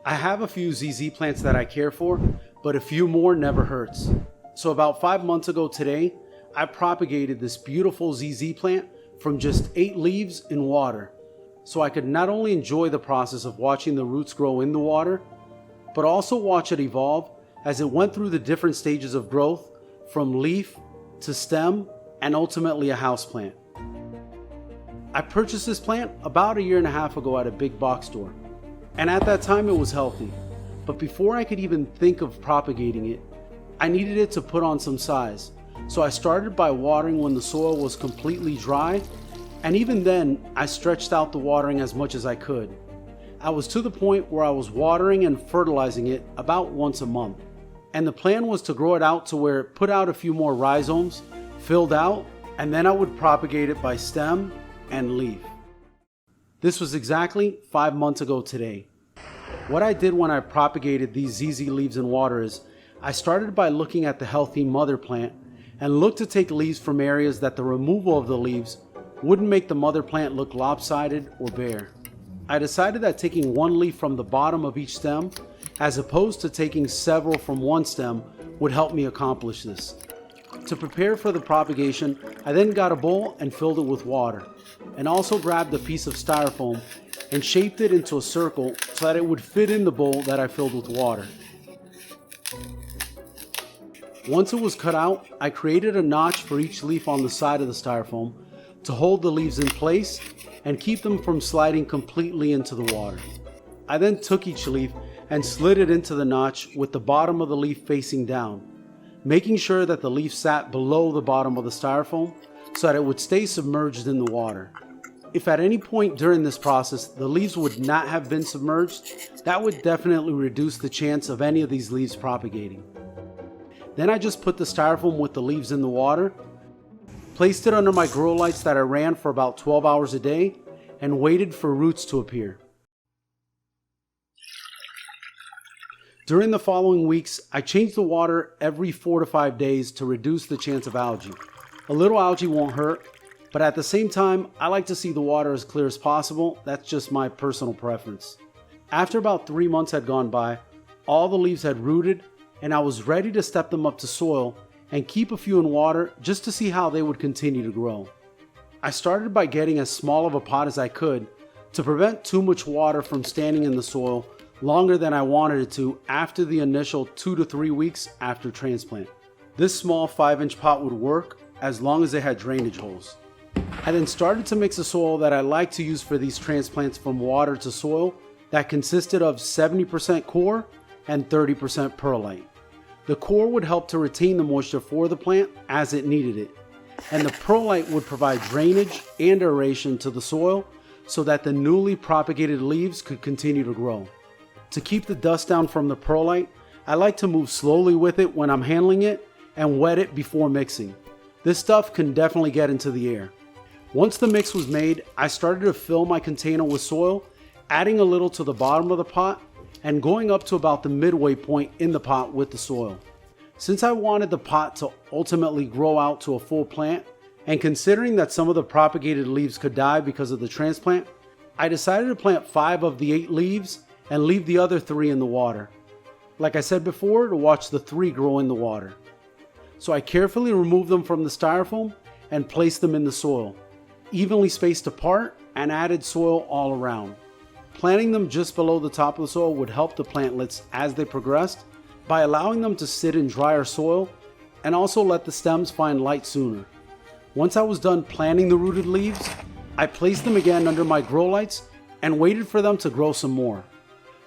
I have a few ZZ plants that I care for, but a few more never hurts. So about 5 months ago today, I propagated this beautiful ZZ plant from just 8 leaves in water. So I could not only enjoy the process of watching the roots grow in the water, but also watch it evolve as it went through the different stages of growth from leaf to stem and ultimately a houseplant. I purchased this plant about 1.5 years ago at a big box store. And at that time it was healthy, but before I could even think of propagating it, I needed it to put on some size. So I started by watering when the soil was completely dry, and even then I stretched out the watering as much as I could. I was to the point where I was watering and fertilizing it about once a month. And the plan was to grow it out to where it put out a few more rhizomes, filled out, and then I would propagate it by stem and leaf. This was exactly 5 months ago today. What I did when I propagated these ZZ leaves in water is I started by looking at the healthy mother plant and looked to take leaves from areas that the removal of the leaves wouldn't make the mother plant look lopsided or bare. I decided that taking one leaf from the bottom of each stem as opposed to taking several from one stem would help me accomplish this. To prepare for the propagation, I then got a bowl and filled it with water, and also grabbed a piece of styrofoam and shaped it into a circle so that it would fit in the bowl that I filled with water. Once it was cut out, I created a notch for each leaf on the side of the styrofoam to hold the leaves in place and keep them from sliding completely into the water. I then took each leaf and slid it into the notch with the bottom of the leaf facing down, making sure that the leaf sat below the bottom of the styrofoam so that it would stay submerged in the water. If at any point during this process the leaves would not have been submerged, that would definitely reduce the chance of any of these leaves propagating. Then I just put the styrofoam with the leaves in the water, placed it under my grow lights that I ran for about 12 hours a day, and waited for roots to appear. During the following weeks, I changed the water every 4 to 5 days to reduce the chance of algae. A little algae won't hurt, but at the same time, I like to see the water as clear as possible. That's just my personal preference. After about 3 months had gone by, all the leaves had rooted, and I was ready to step them up to soil and keep a few in water just to see how they would continue to grow. I started by getting as small of a pot as I could to prevent too much water from standing in the soil longer than I wanted it to after the initial 2 to 3 weeks after transplant. This small 5-inch pot would work as long as it had drainage holes. I then started to mix a soil that I like to use for these transplants from water to soil that consisted of 70% core and 30% perlite. The core would help to retain the moisture for the plant as it needed it, and the perlite would provide drainage and aeration to the soil so that the newly propagated leaves could continue to grow. To keep the dust down from the perlite, I like to move slowly with it when I'm handling it and wet it before mixing. This stuff can definitely get into the air. Once the mix was made, I started to fill my container with soil, adding a little to the bottom of the pot and going up to about the midway point in the pot with the soil. Since I wanted the pot to ultimately grow out to a full plant, and considering that some of the propagated leaves could die because of the transplant, I decided to plant 5 of the 8 leaves and leave the other 3 in the water. Like I said before, to watch the 3 grow in the water. So I carefully removed them from the styrofoam and placed them in the soil, evenly spaced apart, and added soil all around. Planting them just below the top of the soil would help the plantlets as they progressed by allowing them to sit in drier soil and also let the stems find light sooner. Once I was done planting the rooted leaves, I placed them again under my grow lights and waited for them to grow some more.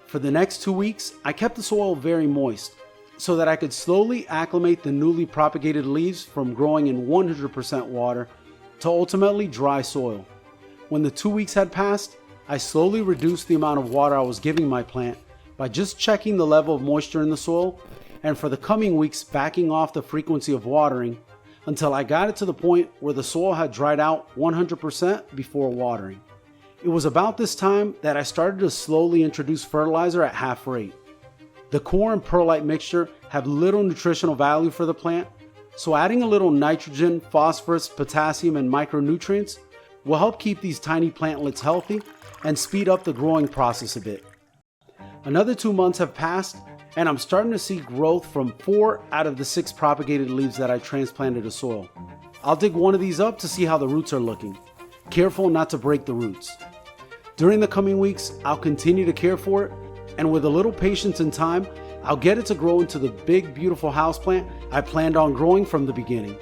For the next 2 weeks, I kept the soil very moist so that I could slowly acclimate the newly propagated leaves from growing in 100% water to ultimately dry soil. When the 2 weeks had passed, I slowly reduced the amount of water I was giving my plant by just checking the level of moisture in the soil, and for the coming weeks backing off the frequency of watering until I got it to the point where the soil had dried out 100% before watering. It was about this time that I started to slowly introduce fertilizer at half rate. The core and perlite mixture have little nutritional value for the plant, so adding a little nitrogen, phosphorus, potassium, and micronutrients will help keep these tiny plantlets healthy and speed up the growing process a bit. Another 2 months have passed, and I'm starting to see growth from 4 out of the 6 propagated leaves that I transplanted to soil. I'll dig one of these up to see how the roots are looking. Careful not to break the roots. During the coming weeks, I'll continue to care for it, and with a little patience and time, I'll get it to grow into the big, beautiful houseplant I planned on growing from the beginning.